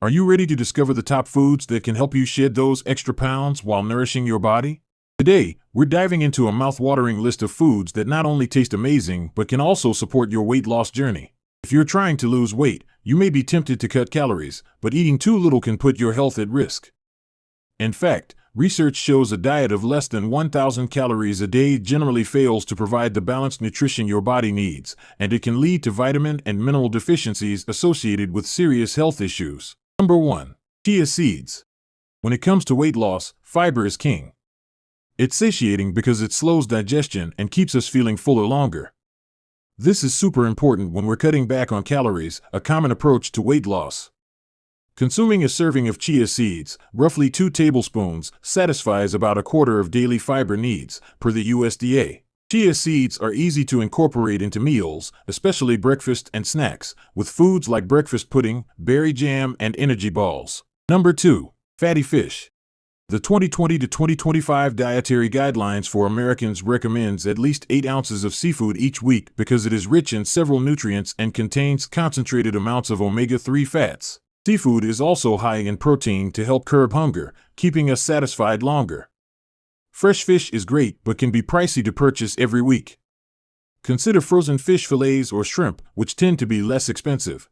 Are you ready to discover the top foods that can help you shed those extra pounds while nourishing your body? Today, we're diving into a mouth-watering list of foods that not only taste amazing but can also support your weight loss journey. If you're trying to lose weight, you may be tempted to cut calories, but eating too little can put your health at risk. In fact, research shows a diet of less than 1,000 calories a day generally fails to provide the balanced nutrition your body needs, and it can lead to vitamin and mineral deficiencies associated with serious health issues. Number 1. Chia seeds. When it comes to weight loss, fiber is king. It's satiating because it slows digestion and keeps us feeling fuller longer. This is super important when we're cutting back on calories, a common approach to weight loss. Consuming a serving of chia seeds, roughly 2 tablespoons, satisfies about a quarter of daily fiber needs, per the USDA. Chia seeds are easy to incorporate into meals, especially breakfast and snacks, with foods like breakfast pudding, berry jam, and energy balls. Number 2. Fatty fish. The 2020 to 2025 Dietary Guidelines for Americans recommends at least 8 ounces of seafood each week because it is rich in several nutrients and contains concentrated amounts of omega-3 fats. Seafood is also high in protein to help curb hunger, keeping us satisfied longer. Fresh fish is great but can be pricey to purchase every week. Consider frozen fish fillets or shrimp, which tend to be less expensive.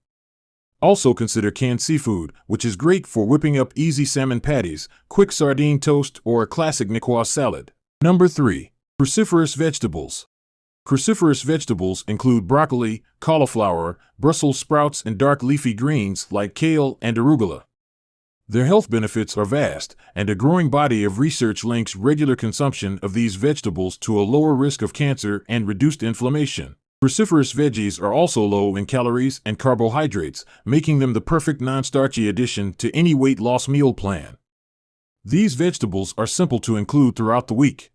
Also consider canned seafood, which is great for whipping up easy salmon patties, quick sardine toast, or a classic Niçoise salad. Number 3. Cruciferous vegetables. Cruciferous vegetables include broccoli, cauliflower, Brussels sprouts, and dark leafy greens like kale and arugula. Their health benefits are vast, and a growing body of research links regular consumption of these vegetables to a lower risk of cancer and reduced inflammation. Cruciferous veggies are also low in calories and carbohydrates, making them the perfect non-starchy addition to any weight loss meal plan. These vegetables are simple to include throughout the week.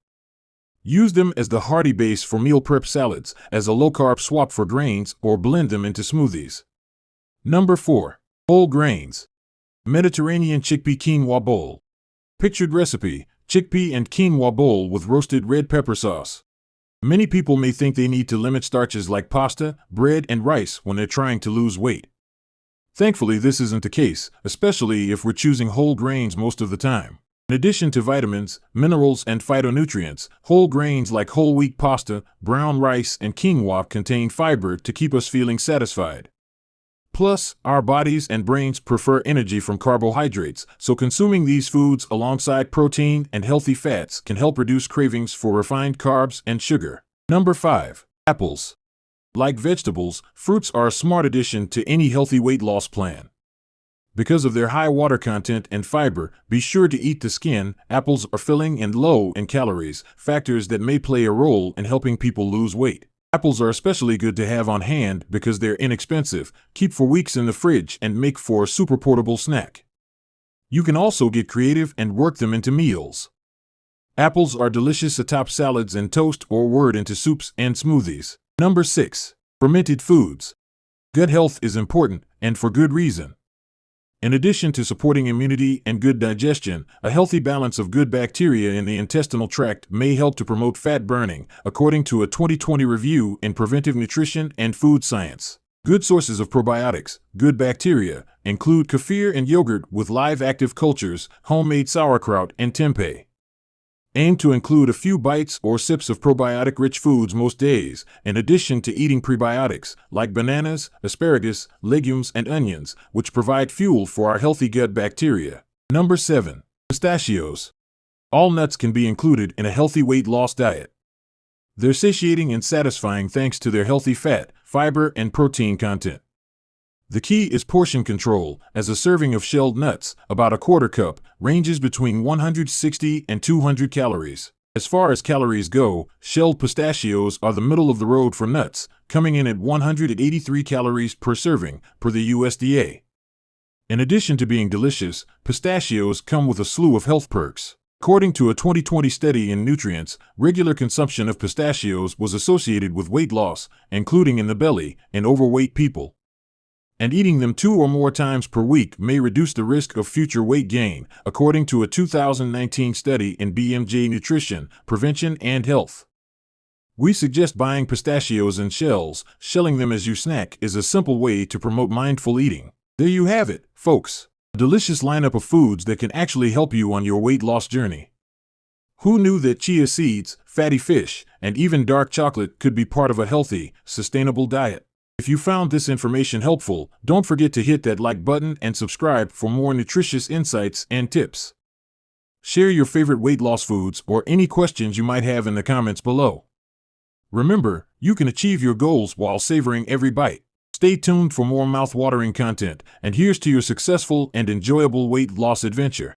Use them as the hearty base for meal prep salads, as a low-carb swap for grains, or blend them into smoothies. Number 4. Whole grains. Mediterranean chickpea quinoa bowl. Pictured recipe: chickpea and quinoa bowl with roasted red pepper sauce. Many people may think they need to limit starches like pasta, bread, and rice when they're trying to lose weight. Thankfully, this isn't the case, especially if we're choosing whole grains most of the time. In addition to vitamins, minerals, and phytonutrients, whole grains like whole wheat pasta, brown rice, and quinoa contain fiber to keep us feeling satisfied. Plus, our bodies and brains prefer energy from carbohydrates, so consuming these foods alongside protein and healthy fats can help reduce cravings for refined carbs and sugar. Number 5. Apples. Like vegetables, fruits are a smart addition to any healthy weight loss plan. Because of their high water content and fiber, be sure to eat the skin. Apples are filling and low in calories, factors that may play a role in helping people lose weight. Apples are especially good to have on hand because they're inexpensive, keep for weeks in the fridge, and make for a super portable snack. You can also get creative and work them into meals. Apples are delicious atop salads and toast, or whirled into soups and smoothies. Number 6. Fermented foods. Gut health is important, and for good reason. In addition to supporting immunity and good digestion, a healthy balance of good bacteria in the intestinal tract may help to promote fat burning, according to a 2020 review in Preventive Nutrition and Food Science. Good sources of probiotics, good bacteria, include kefir and yogurt with live active cultures, homemade sauerkraut, and tempeh. Aim to include a few bites or sips of probiotic-rich foods most days, in addition to eating prebiotics, like bananas, asparagus, legumes, and onions, which provide fuel for our healthy gut bacteria. Number 7. Pistachios. All nuts can be included in a healthy weight loss diet. They're satiating and satisfying thanks to their healthy fat, fiber, and protein content. The key is portion control, as a serving of shelled nuts, about a quarter cup, ranges between 160 and 200 calories. As far as calories go, shelled pistachios are the middle of the road for nuts, coming in at 183 calories per serving, per the USDA. In addition to being delicious, pistachios come with a slew of health perks. According to a 2020 study in Nutrients, regular consumption of pistachios was associated with weight loss, including in the belly, in overweight people. And eating them 2 or more times per week may reduce the risk of future weight gain, according to a 2019 study in BMJ Nutrition, Prevention and Health. We suggest buying pistachios in shells. Shelling them as you snack is a simple way to promote mindful eating. There you have it, folks. A delicious lineup of foods that can actually help you on your weight loss journey. Who knew that chia seeds, fatty fish, and even dark chocolate could be part of a healthy, sustainable diet? If you found this information helpful, don't forget to hit that like button and subscribe for more nutritious insights and tips. Share your favorite weight loss foods or any questions you might have in the comments below. Remember, you can achieve your goals while savoring every bite. Stay tuned for more mouth-watering content, and here's to your successful and enjoyable weight loss adventure.